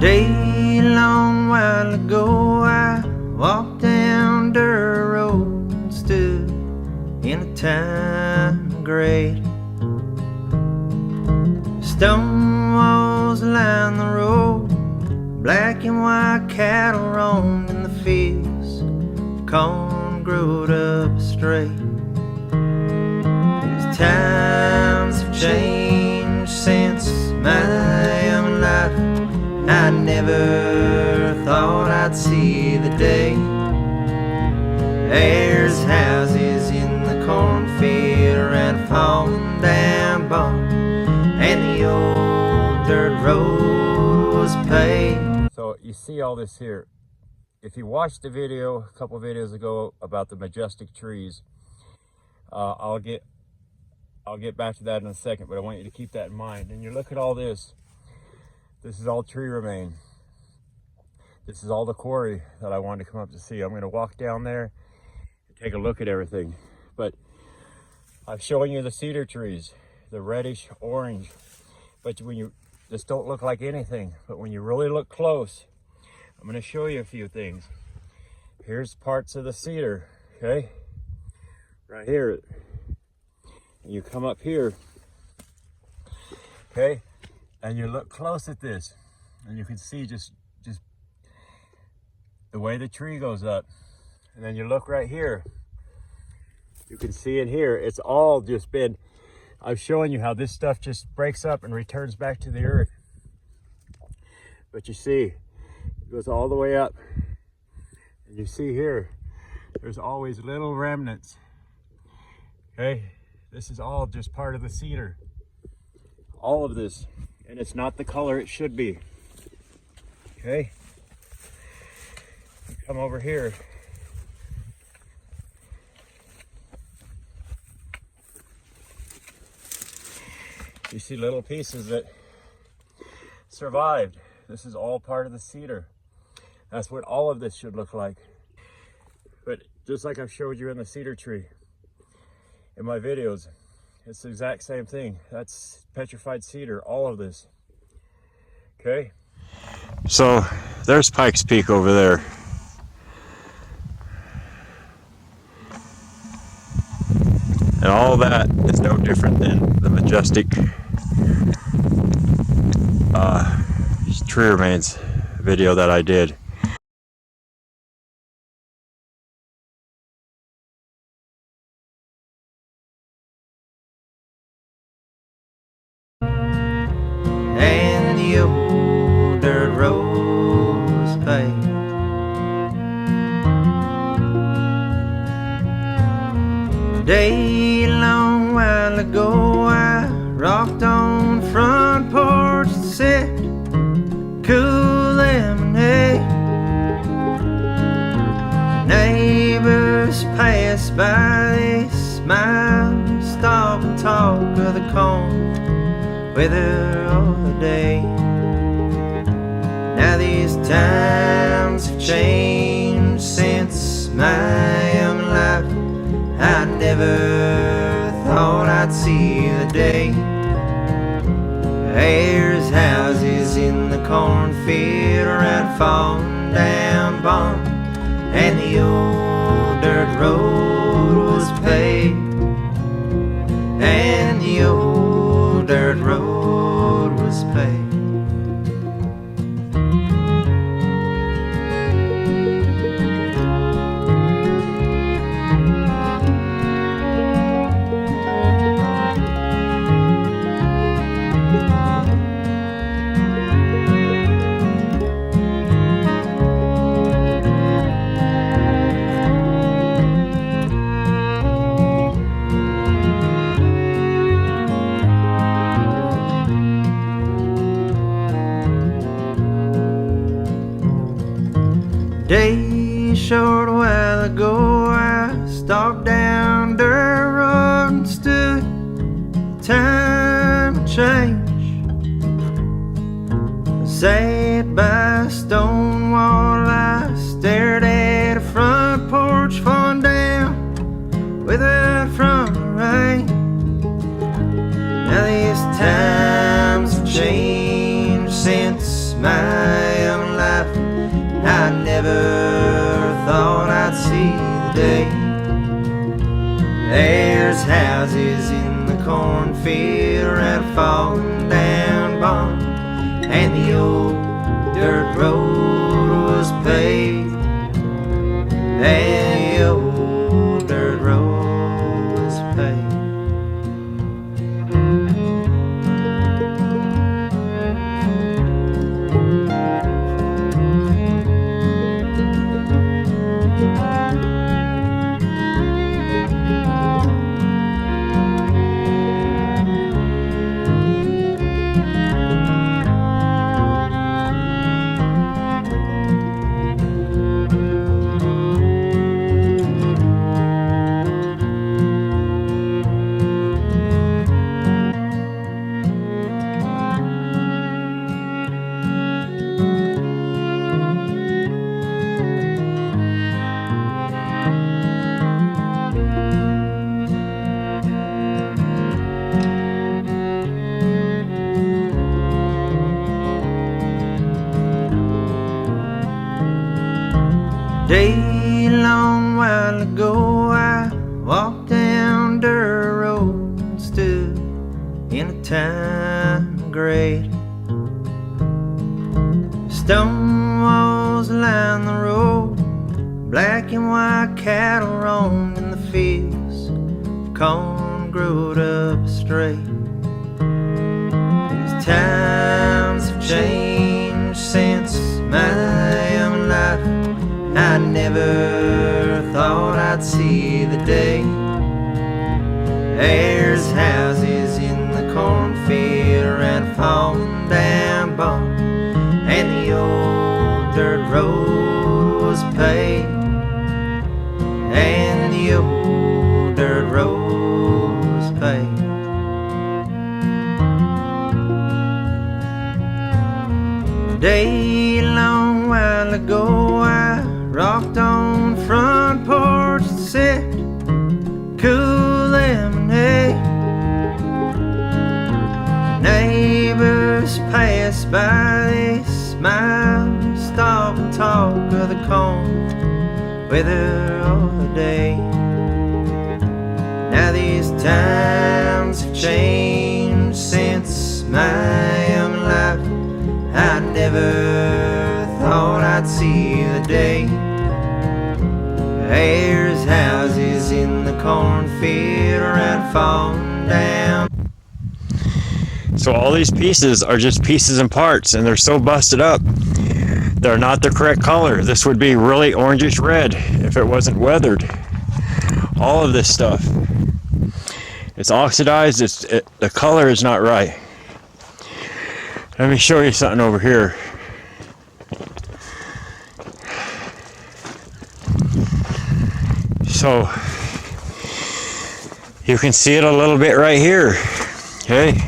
day long while ago, I walked down dirt road and stood in a time of great. Stone walls line the road, black and white cattle roamed in the fields, corn growed up straight. These times have changed since my young life. I never thought I'd see the day. There's houses in the cornfield around a fallen down barn, and the old dirt road was paved. So you see all this here. If you watched the video a couple videos ago about the majestic trees, I'll get back to that in a second, but I want you to keep that in mind. And you look at all this. This is all tree remain. This is all the quarry that I wanted to come up to see. I'm going to walk down there and take a look at everything. But I'm showing you the cedar trees, the reddish orange. But when you just don't look like anything. But when you really look close, I'm going to show you a few things. Here's parts of the cedar, okay? Right here. And you come up here, okay? And you look close at this, and you can see just the way the tree goes up. And then you look right here, you can see in here, it's all just been, I'm showing you how this stuff just breaks up and returns back to the earth. But you see, it goes all the way up. And you see here, there's always little remnants. Okay, this is all just part of the cedar. All of this. And it's not the color it should be. Okay? You come over here. You see little pieces that survived. This is all part of the cedar. That's what all of this should look like. But just like I've showed you in the cedar tree in my videos, it's the exact same thing. That's petrified cedar, all of this. Okay? So there's Pikes Peak over there. And all that is no different than the majestic tree remains video that I did. And the old dirt road was paved. A day long while ago, I rocked on the front porch to sit, cool lemonade. Neighbors passed by, they smiled, stop and talk of the corn weather of the day. Now these times have changed since my young life. I never thought I'd see the day. There's houses in the cornfield around fallen down barn, and the old dirt road was paved. And the old dirt road was paved. Day short while ago, I stopped down dirt road and stood. Time of change. I sat by a stone wall, I stared at a front porch falling down without from the rain. Now these times have changed since my I'd see the day. There's houses in the cornfield and a falling down barn, and the old dirt road was paved, and the old dirt road was paved. Day long while ago, I walked down dirt road and stood in a time of great. Stone walls line the road, black and white cattle roamed in the fields, corn growed up straight. These times have changed since my young life. I never thought I'd see the day. There's houses in the cornfield and a falling down barn, and the old dirt road was paved, and the old dirt road was paved. A day long while ago, I rocked on the front porch and sipped cool lemonade. Neighbors passed by, they smiled, stop and talk of the corn weather all the day. Now these times have changed since my young life. I never thought I'd see the day. There's houses in the cornfield around falling down. So all these pieces are just pieces and parts, and they're so busted up. They're not the correct color. This would be really orangish red if it wasn't weathered. All of this stuff. It's oxidized, the color is not right. Let me show you something over here. So you can see it a little bit right here. Okay,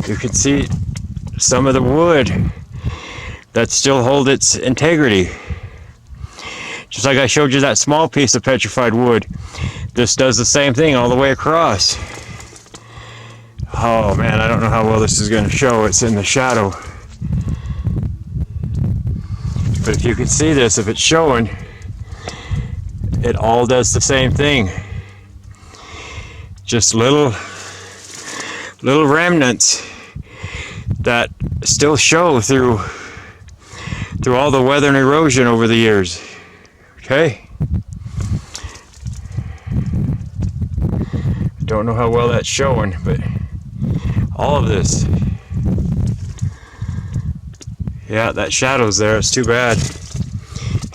you can see some of the wood that still hold its integrity. Just like I showed you that small piece of petrified wood, this does the same thing all the way across. Oh man, I don't know how well this is going to show. It's in the shadow. But if you can see this, if it's showing, it all does the same thing. Just little remnants that still show through all the weather and erosion over the years. Okay? Don't know how well that's showing, but all of this. Yeah, that shadow's there. It's too bad.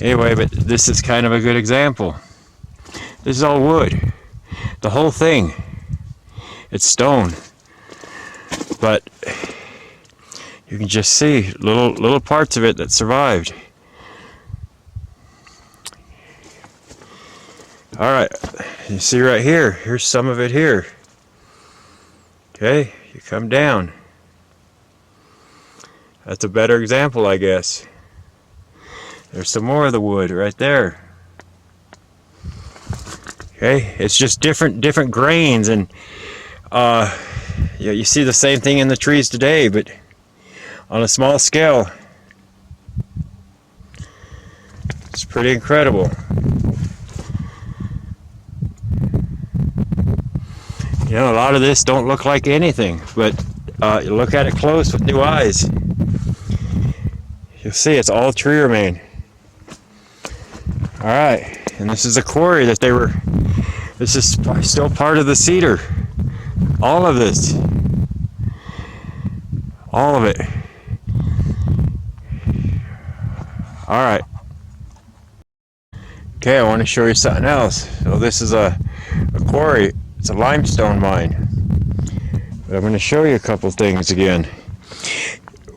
Anyway, but this is kind of a good example. This is all wood. The whole thing. It's stone. But you can just see little parts of it that survived. Alright, you see right here. Here's some of it here. Okay, you come down. That's a better example, I guess. There's some more of the wood right there. Okay, it's just different grains, and yeah, you see the same thing in the trees today, but on a small scale. It's pretty incredible. You know, a lot of this don't look like anything, but you look at it close with new eyes, you'll see it's all tree remain. All right, and this is a quarry that they were, this is still part of the Cedar. All of this. All of it. All right. Okay, I want to show you something else. So this is a quarry. It's a limestone mine. But I'm going to show you a couple things again.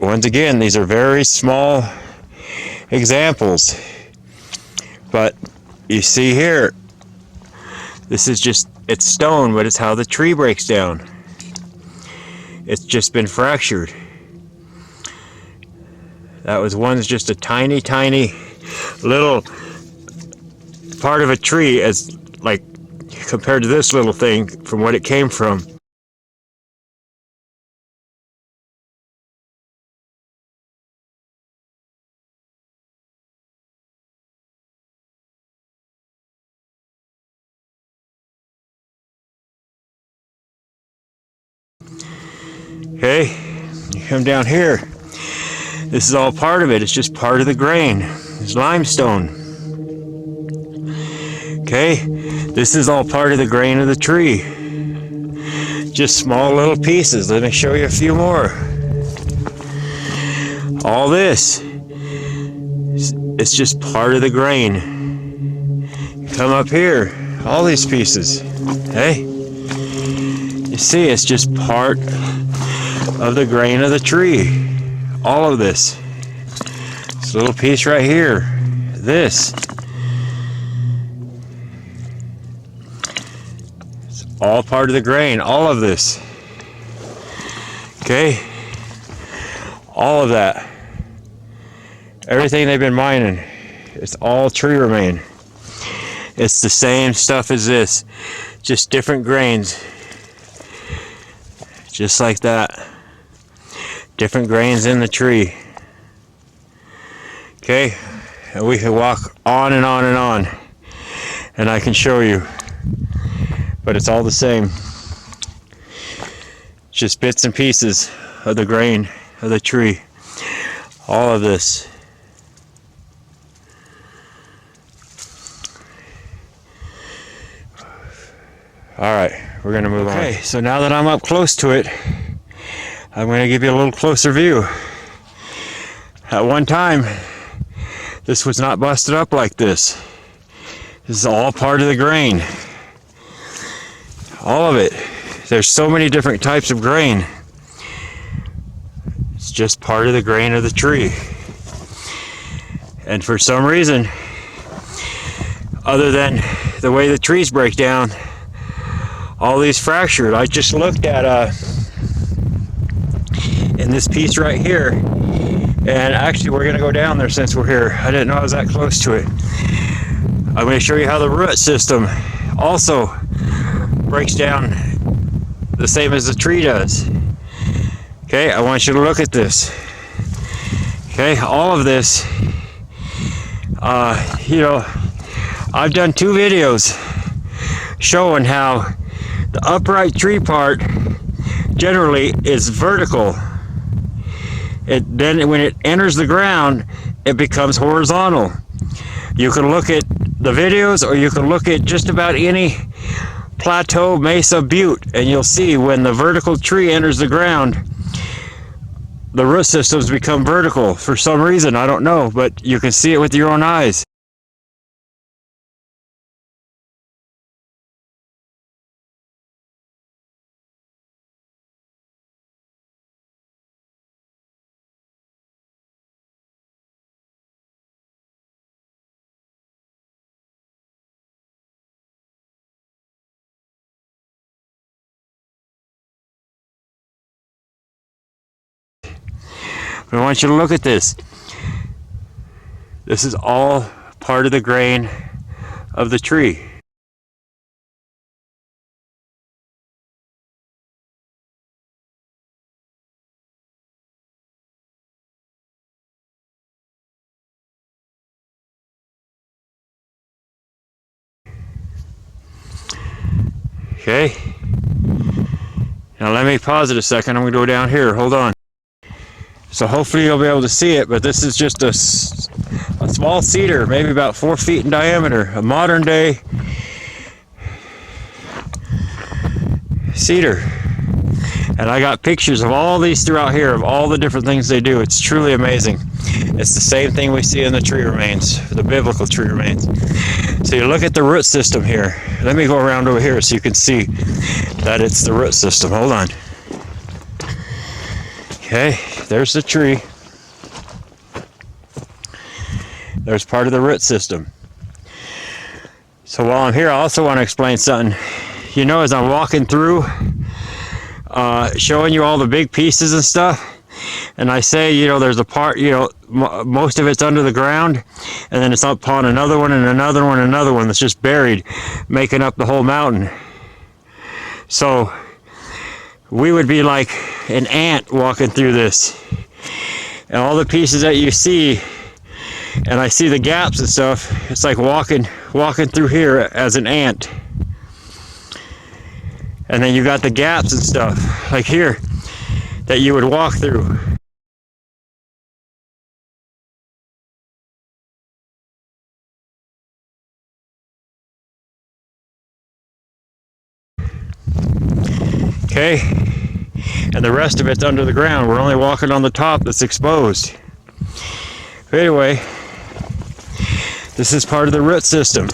Once again, these are very small examples. But you see here, this is just, it's stone, but it's how the tree breaks down. It's just been fractured. That was once just a tiny, tiny little part of a tree, as like compared to this little thing from what it came from. Okay, you come down here. This is all part of it. It's just part of the grain. It's limestone. Okay, this is all part of the grain of the tree. Just small little pieces. Let me show you a few more. All this, it's just part of the grain. Come up here, all these pieces. Hey, you see, it's just part of the grain of the tree. All of this. This little piece right here. This. It's all part of the grain. All of this. Okay? All of that. Everything they've been mining. It's all tree remain. It's the same stuff as this. Just different grains. Just like that. Different grains in the tree. Okay, and we can walk on and on and on, and I can show you, but it's all the same. Just bits and pieces of the grain of the tree. All of this. All right, we're gonna move on. Okay, so now that I'm up close to it, I'm going to give you a little closer view. At one time, this was not busted up like this. This is all part of the grain. All of it. There's so many different types of grain. It's just part of the grain of the tree. And for some reason, other than the way the trees break down, all these fractured. I just looked at in this piece right here, and actually we're going to go down there since we're here. I didn't know I was that close to it. I'm going to show you how the root system also breaks down the same as the tree does. Okay, I want you to look at this. Okay, all of this, you know, I've done 2 videos showing how the upright tree part generally is vertical. Then when it enters the ground, it becomes horizontal. You can look at the videos, or you can look at just about any plateau, mesa, butte, and you'll see when the vertical tree enters the ground, the root systems become vertical for some reason. I don't know, but you can see it with your own eyes. I want you to look at this. This is all part of the grain of the tree. Okay. Now let me pause it a second. I'm gonna go down here, hold on. So hopefully you'll be able to see it, but this is just a small cedar, maybe about 4 feet in diameter, a modern day cedar. And I got pictures of all these throughout here, of all the different things they do. It's truly amazing. It's the same thing we see in the tree remains, the biblical tree remains. So you look at the root system here. Let me go around over here so you can see that it's the root system. Hold on. Okay, there's the tree. There's part of the root system. So while I'm here, I also want to explain something. You know, as I'm walking through, showing you all the big pieces and stuff, and I say, you know, there's a part, you know, most of it's under the ground, and then it's up on another one and another one and another one that's just buried, making up the whole mountain. So we would be like an ant walking through this, and all the pieces that you see, and I see the gaps and stuff, it's like walking through here as an ant. And then you got the gaps and stuff, like here, that you would walk through. Okay, and the rest of it's under the ground. We're only walking on the top that's exposed. But anyway, this is part of the root system.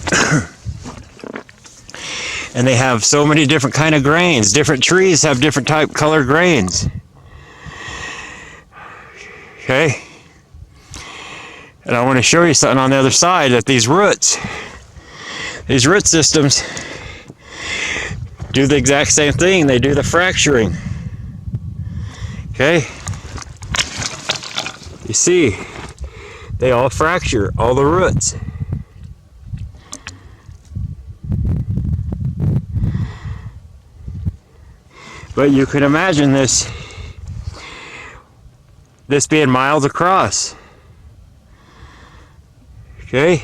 And they have so many different kind of grains. Different trees have different type color grains. Okay, and I want to show you something on the other side, that these root systems do the exact same thing. They do the fracturing. Okay, you see, they all fracture, all the roots. But you can imagine this being miles across. Okay,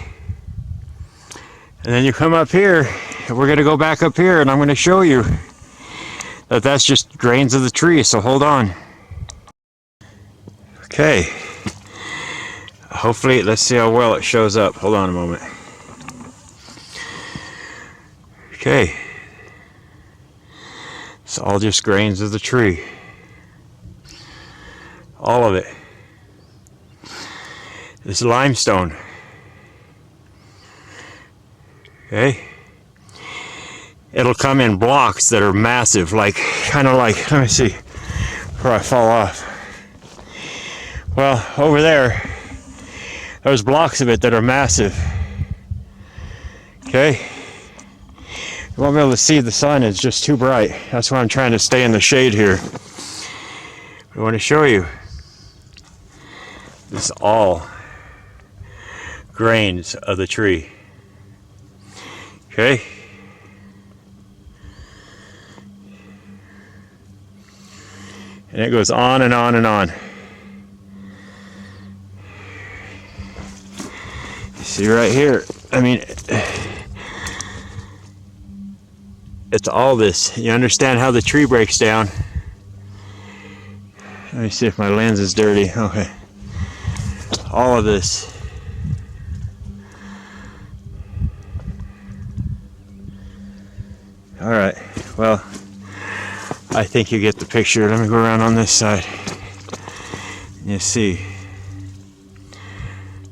and then you come up here, and we're going to go back up here, and I'm going to show you that that's just grains of the tree. So hold on. Okay, hopefully, let's see how well it shows up. Hold on a moment. Okay, it's all just grains of the tree, all of it. This is limestone. Okay, it'll come in blocks that are massive, like kind of like, let me see before I fall off. Well, over there's blocks of it that are massive. Okay, you won't be able to see, the sun is just too bright. That's why I'm trying to stay in the shade here. I want to show you, this is all grains of the tree. Okay, and it goes on and on and on. You see right here, I mean, it's all this. You understand how the tree breaks down. Let me see if my lens is dirty. Okay, all of this. All right, well, I think you get the picture. Let me go around on this side. You see,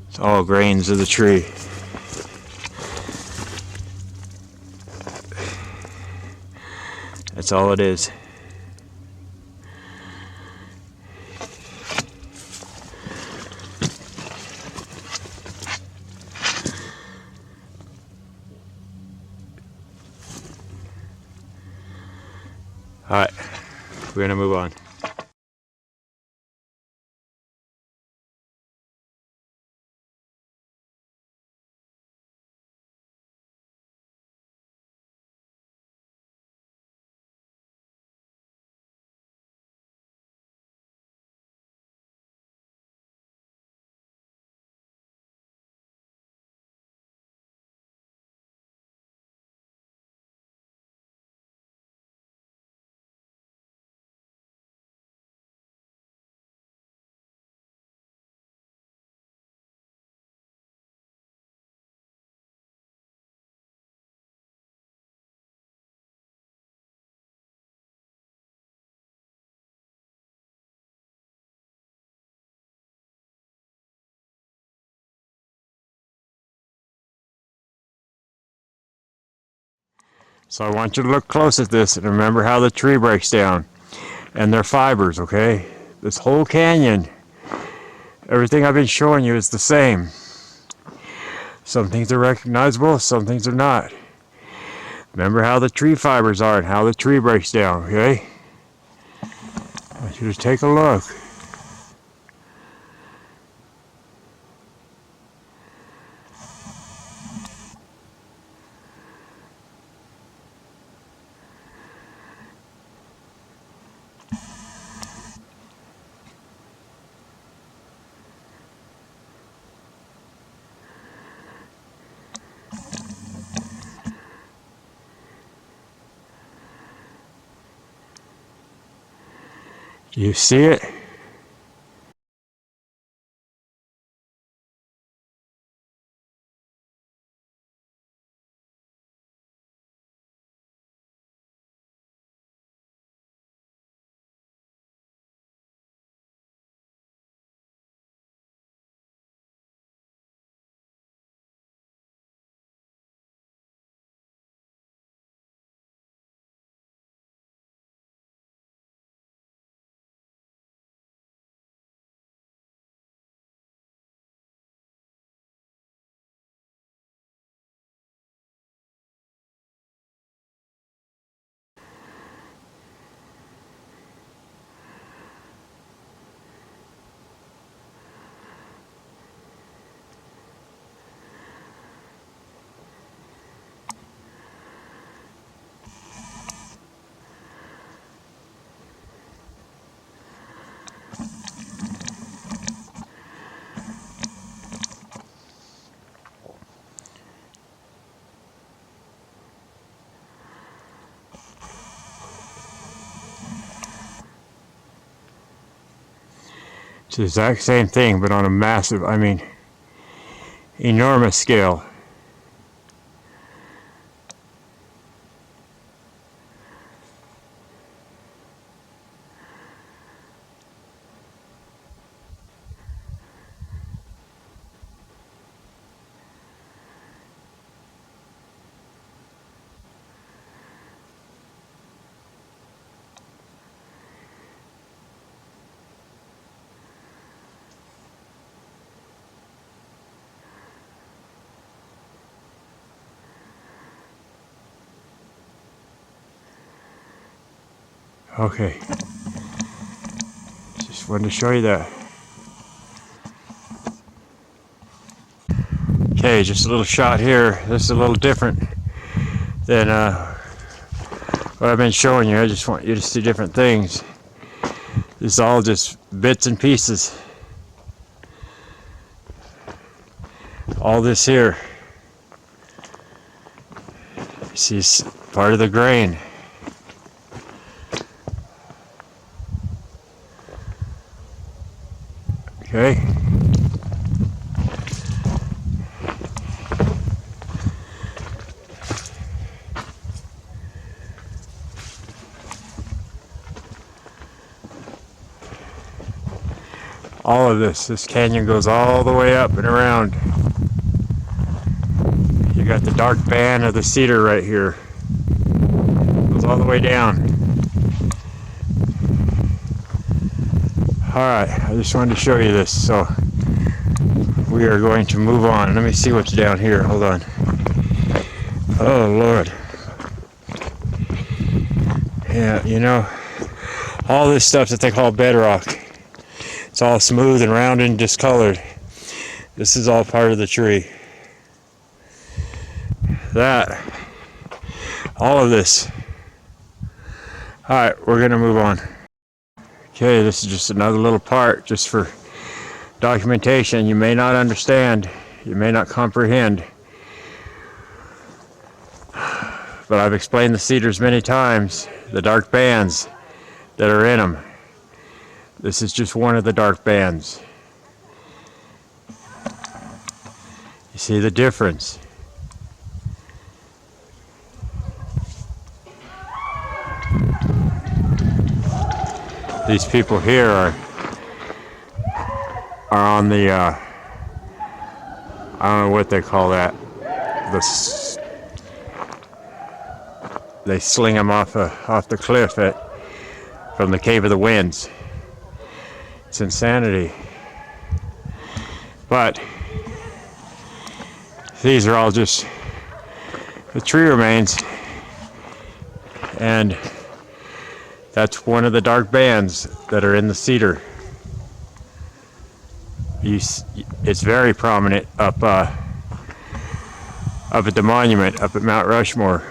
it's all grains of the tree. That's all it is. All right, we're gonna move on. So I want you to look close at this and remember how the tree breaks down and their fibers, okay? This whole canyon, everything I've been showing you is the same. Some things are recognizable, some things are not. Remember how the tree fibers are and how the tree breaks down, okay? I want you to take a look. Do you see it? It's the exact same thing, but on a massive, I mean, enormous scale. Okay, just wanted to show you that. Okay, just a little shot here. This is a little different than what I've been showing you. I just want you to see different things. This is all just bits and pieces. All this here, you see, it's part of the grain. Okay. All of this canyon goes all the way up and around. You got the dark band of the cedar right here. Goes all the way down. Alright, I just wanted to show you this, so we are going to move on. Let me see what's down here. Hold on. Oh Lord. Yeah, you know, all this stuff that they call bedrock, it's all smooth and round and discolored. This is all part of the tree. That, all of this. Alright, we're gonna move on. Okay, this is just another little part just for documentation. You may not understand, you may not comprehend, but I've explained the cedars many times, the dark bands that are in them. This is just one of the dark bands. You see the difference? These people here are on the I don't know what they call that. they sling them off the cliff from the Cave of the Winds. It's insanity. But these are all just the tree remains, and that's one of the dark bands that are in the cedar. It's very prominent up at the monument up at Mount Rushmore.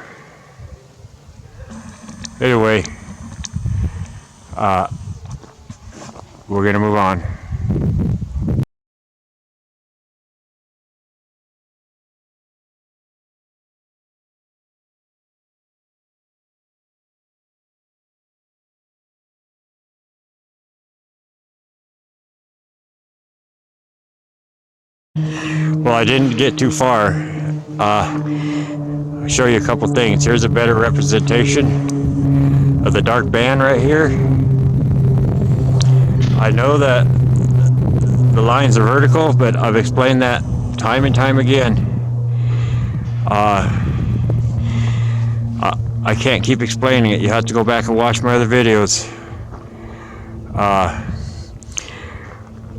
Anyway, we're gonna move on. Well, I didn't get too far. I'll show you a couple things. Here's a better representation of the dark band right here. I know that the lines are vertical, but I've explained that time and time again. I can't keep explaining it. You have to go back and watch my other videos.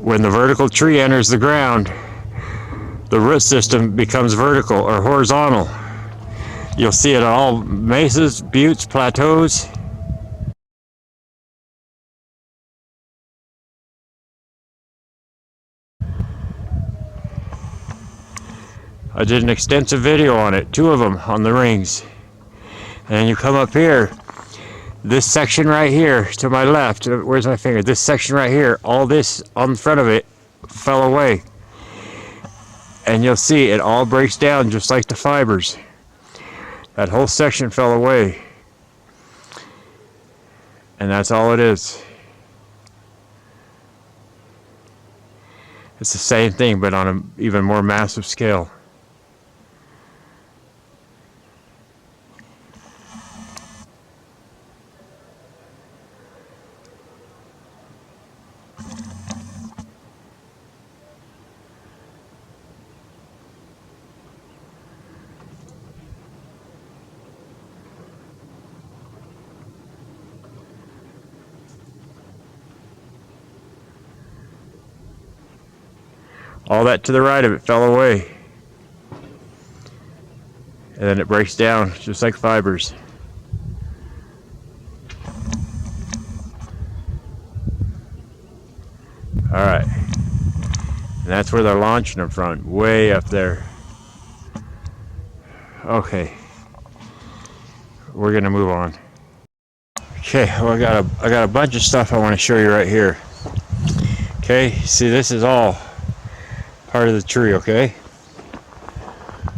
When the vertical tree enters the ground, the root system becomes vertical or horizontal. You'll see it on all mesas, buttes, plateaus. I did an extensive video on it, 2 of them on the rings. And you come up here, this section right here to my left, where's my finger? This section right here, all this on the front of it fell away. And you'll see it all breaks down just like the fibers. That whole section fell away. And that's all it is. It's the same thing, but on an even more massive scale. All that to the right of it fell away. And then it breaks down just like fibers. Alright. And that's where they're launching them from, way up there. Okay. We're gonna move on. Okay, well I got a bunch of stuff I want to show you right here. Okay, see, this is all part of the tree, okay?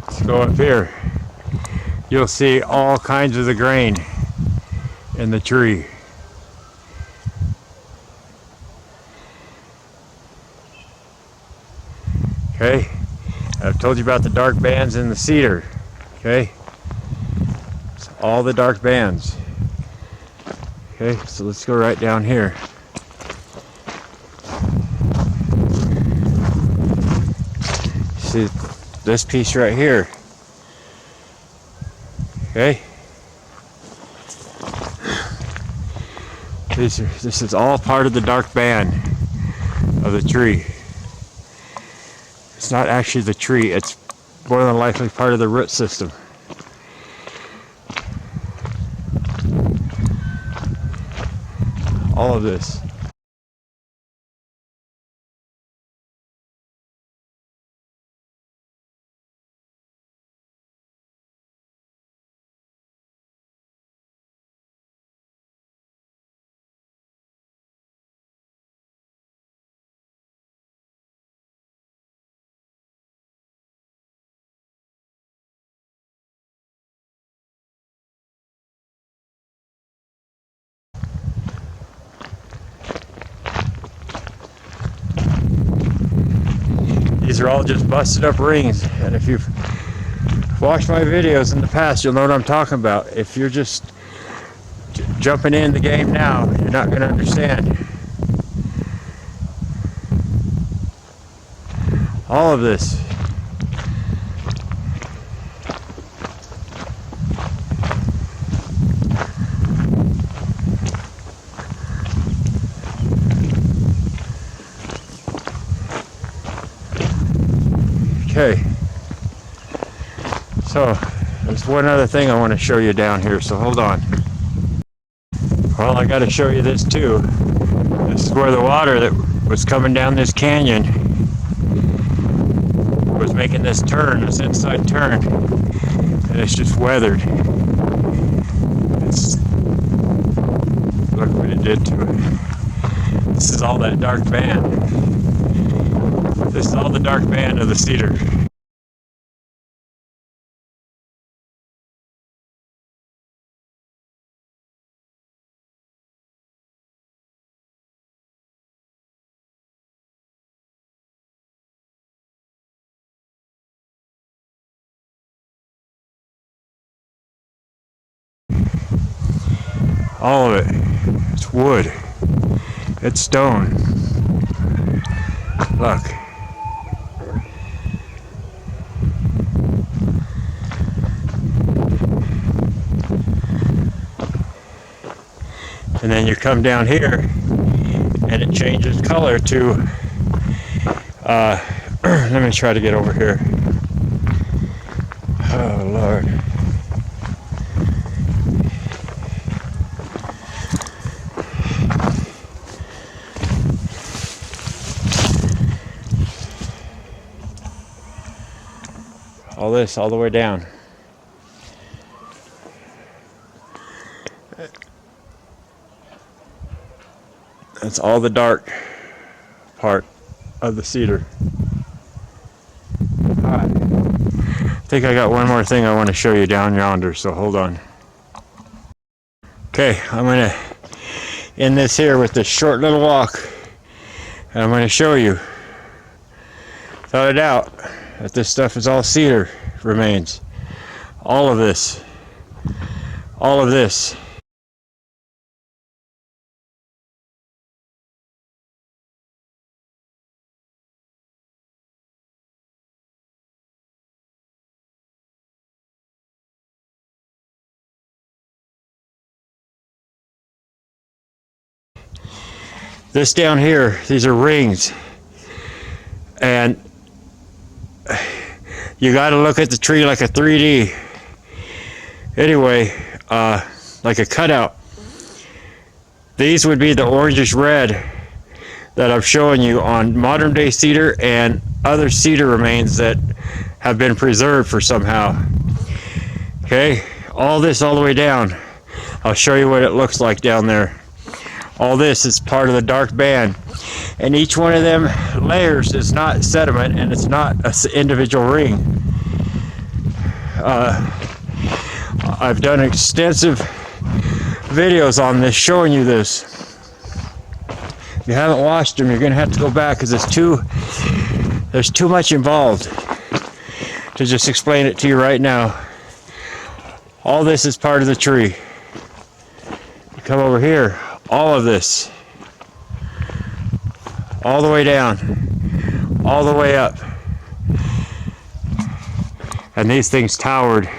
Let's go up here. You'll see all kinds of the grain in the tree. Okay? I've told you about the dark bands in the cedar. Okay? It's all the dark bands. Okay, so let's go right down here. See this piece right here. Okay? This is all part of the dark band of the tree. It's not actually the tree, it's more than likely part of the root system. All of this. These are all just busted up rings, and if you've watched my videos in the past, you'll know what I'm talking about. If you're just jumping in the game now, you're not going to understand. All of this. Okay. So there's one other thing I want to show you down here, so hold on. Well, I got to show you this too. This is where the water that was coming down this canyon was making this turn, this inside turn, and it's just weathered. Look what it did to it. This is all that dark band. This is all the dark band of the Cedar. All of it. It's wood. It's stone. Look. And then you come down here and it changes color to let me try to get over here. Oh Lord. All this all the way down. That's all the dark part of the Cedar. Alright. I think I got one more thing I want to show you down yonder, so hold on. Okay, I'm going to end this here with this short little walk, and I'm going to show you, without a doubt, that this stuff is all Cedar remains. All of this. All of this. This down here, these are rings. And you got to look at the tree like a 3D. Anyway, like a cutout. These would be the orangish red that I'm showing you on modern day Cedar and other Cedar remains that have been preserved for somehow. Okay, all this all the way down. I'll show you what it looks like down there. All this is part of the dark band, and each one of them layers is not sediment and it's not an individual ring. I've done extensive videos on this showing you this. If you haven't watched them, you're gonna have to go back because there's too much involved to just explain it to you right now. All this is part of the tree. You come over here, all of this, all the way down, all the way up, and these things towered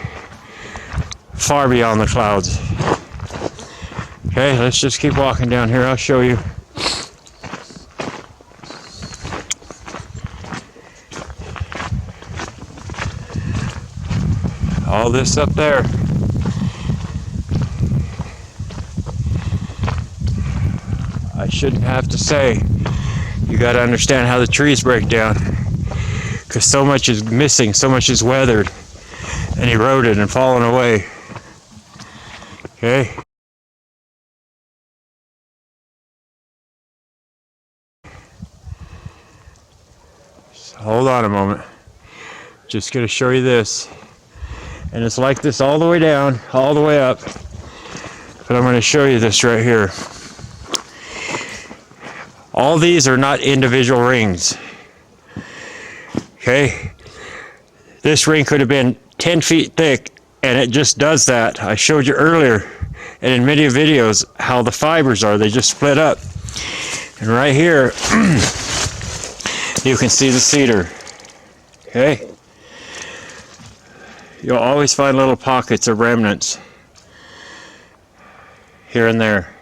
far beyond the clouds. Okay, let's just keep walking down here. I'll show you. All this up there. I shouldn't have to say. You got to understand how the trees break down, because so much is missing, so much is weathered and eroded and fallen away. Okay. So hold on a moment. Just going to show you this. And it's like this all the way down, all the way up. But I'm going to show you this right here. All these are not individual rings. Okay? This ring could have been 10 feet thick, and it just does that. I showed you earlier, and in many videos, how the fibers are. They just split up. And right here, you can see the Cedar. Okay? You'll always find little pockets of remnants here and there.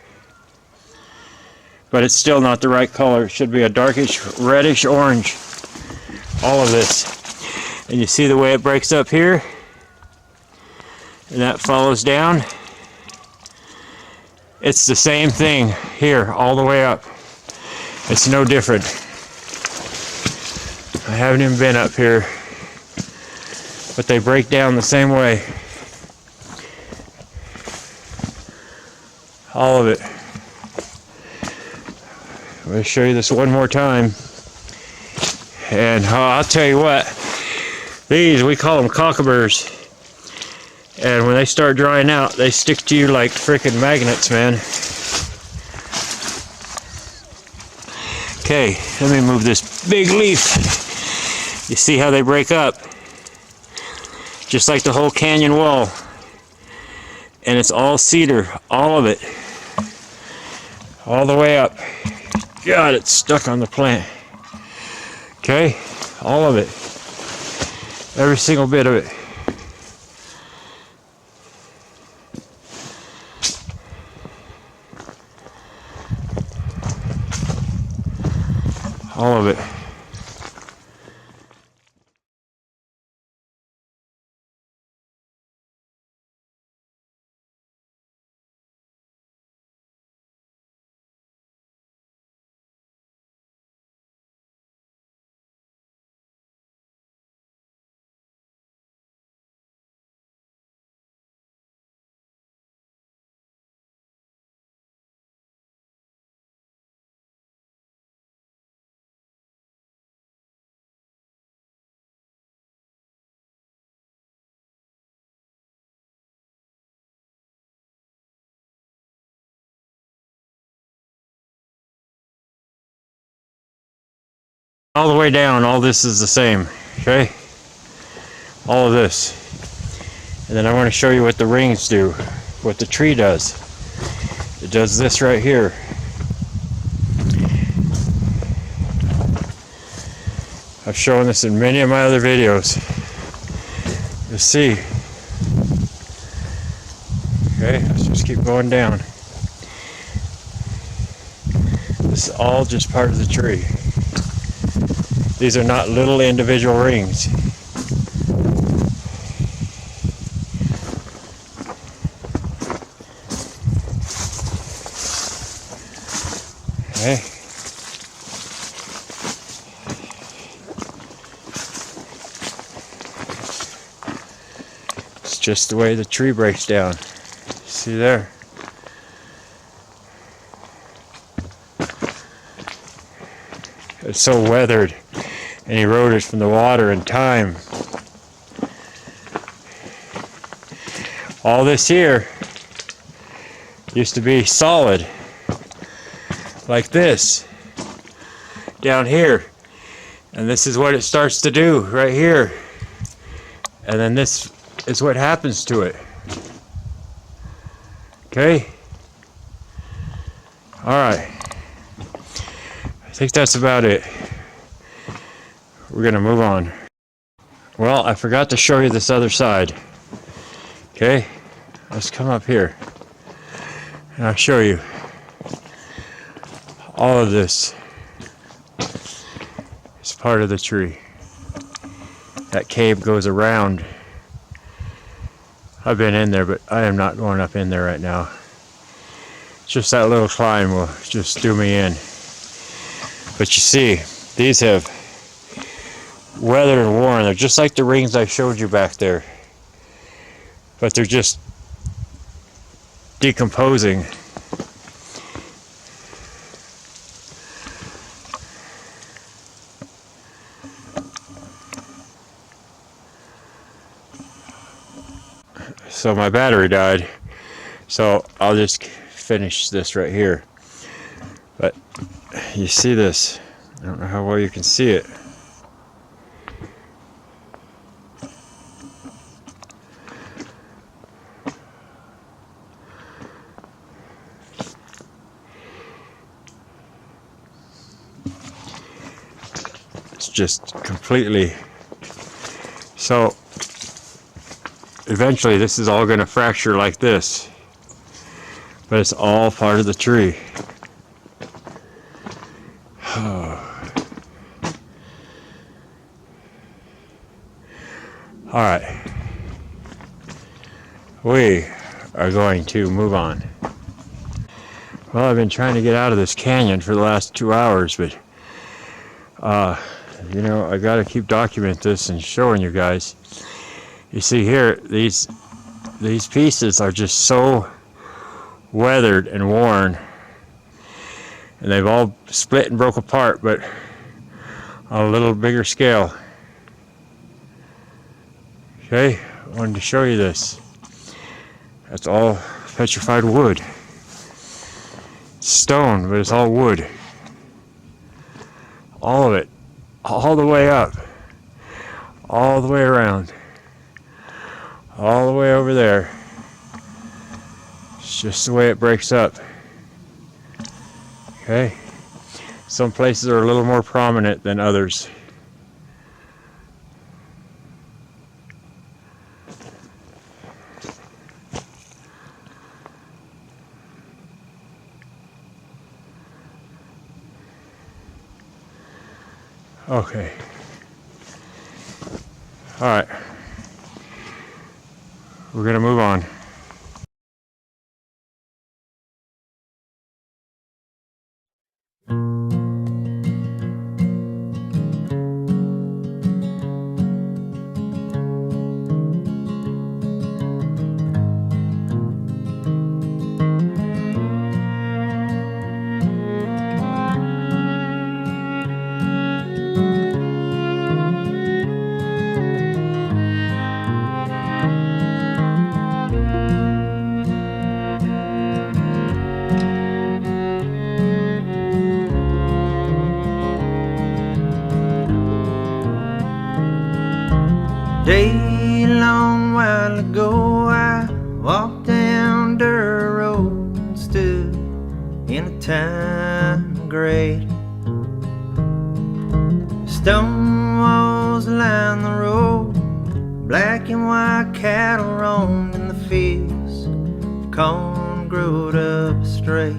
But it's still not the right color. It should be a darkish, reddish orange. All of this. And you see the way it breaks up here? And that follows down. It's the same thing here, all the way up. It's no different. I haven't even been up here, but they break down the same way. All of it. I'm going to show you this one more time. And I'll tell you what, these, we call them cockaburs. And when they start drying out, they stick to you like freaking magnets, man. Okay, let me move this big leaf. You see how they break up? Just like the whole canyon wall. And it's all cedar, all of it. All the way up. God, it's stuck on the plant. Okay, all of it. Every single bit of it. All of it. All the way down, all this is the same, okay? All of this. And then I want to show you what the rings do, what the tree does. It does this right here. I've shown this in many of my other videos. You'll see. Okay, let's just keep going down. This is all just part of the tree. These are not little individual rings. Okay. It's just the way the tree breaks down. See there? It's so weathered and eroded from the water and time. All this here used to be solid, like this, down here. And this is what it starts to do right here. And then this is what happens to it. Okay? Alright. I think that's about it. We're gonna move on. Well, I forgot to show you this other side. Okay? Let's come up here. And I'll show you. All of this is part of the tree. That cave goes around. I've been in there, but I am not going up in there right now. Just that little climb will just do me in. But you see, these have weathered and worn. They're just like the rings I showed you back there. But they're just decomposing. So my battery died. So I'll just finish this right here. But you see this. I don't know how well you can see it. It's just completely. So eventually this is all going to fracture like this. But it's all part of the tree. All right, we are going to move on. Well, I've been trying to get out of this canyon for the last 2 hours, but you know, I got to keep documenting this and showing you guys. You see here, these pieces are just so weathered and worn, and they've all split and broke apart, but on a little bigger scale. Okay, I wanted to show you this. That's all petrified wood. It's stone, but it's all wood. All of it, all the way up, all the way around, all the way over there. It's just the way it breaks up. Okay, some places are a little more prominent than others. Okay. All right. We're going to move on. Day long while ago I walked down dirt road and stood in a time of great. Stone walls line the road, black and white cattle roamed in the fields, corn growed up straight.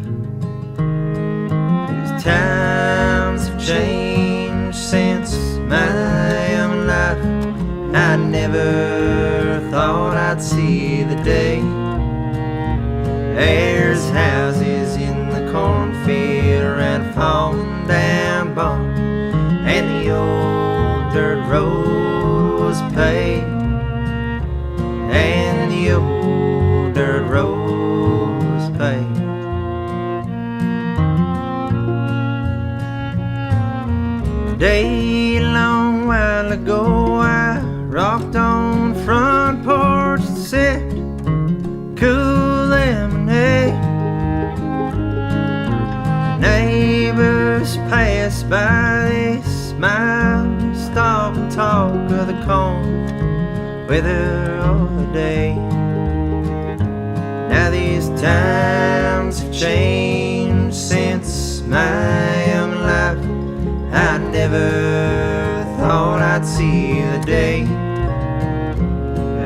These times have changed since my young life. I never thought I'd see the day. There's houses in the cornfield around a fallen down barn, and the old dirt road was paved, and the old dirt road was paved. A day long while ago I rocked on the front porch and sipped cool lemonade. Neighbors passed by, they smiled, stop and talk of the corn weather of the day. Now these times have changed since my young life. I never thought I'd see the day.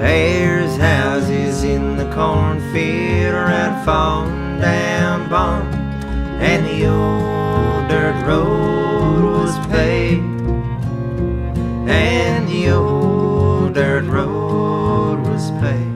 There's houses in the cornfield around fallen down barn, and the old dirt road was paved, and the old dirt road was paved.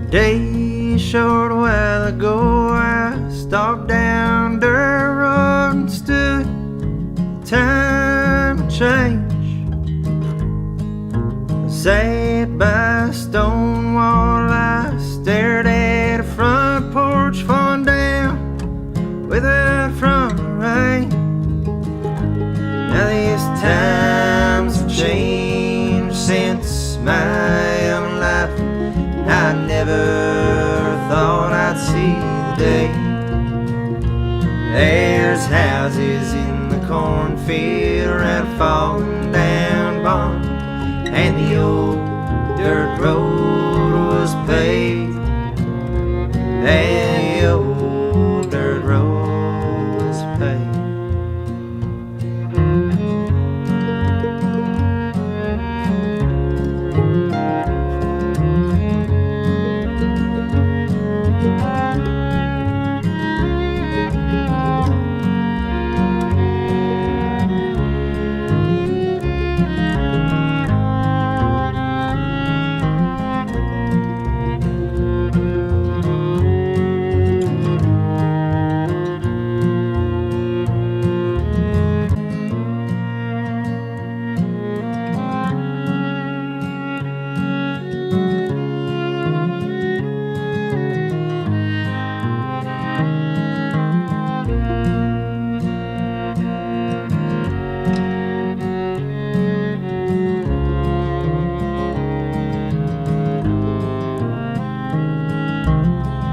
Day short while ago I stopped down dirt road and stood. Time of change. Sat by a stone wall, I stared at a front porch falling down without from the rain. Now these times have changed since my young life. I never thought I'd see the day. There's houses in the cornfield field around a falling down barn, and the old dirt road was paved, and the old dirt road was paved.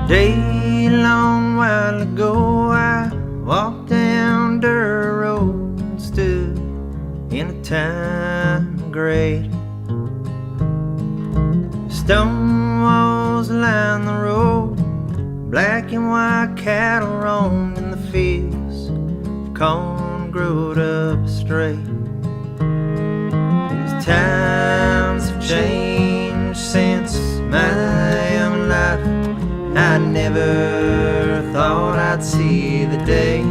Day long while ago, I walked down dirt road and stood in a time of great. Stone walls line the road, black and white cattle roamed in the fields, corn growed up straight. These times have changed since my young life. I never thought I'd see the day.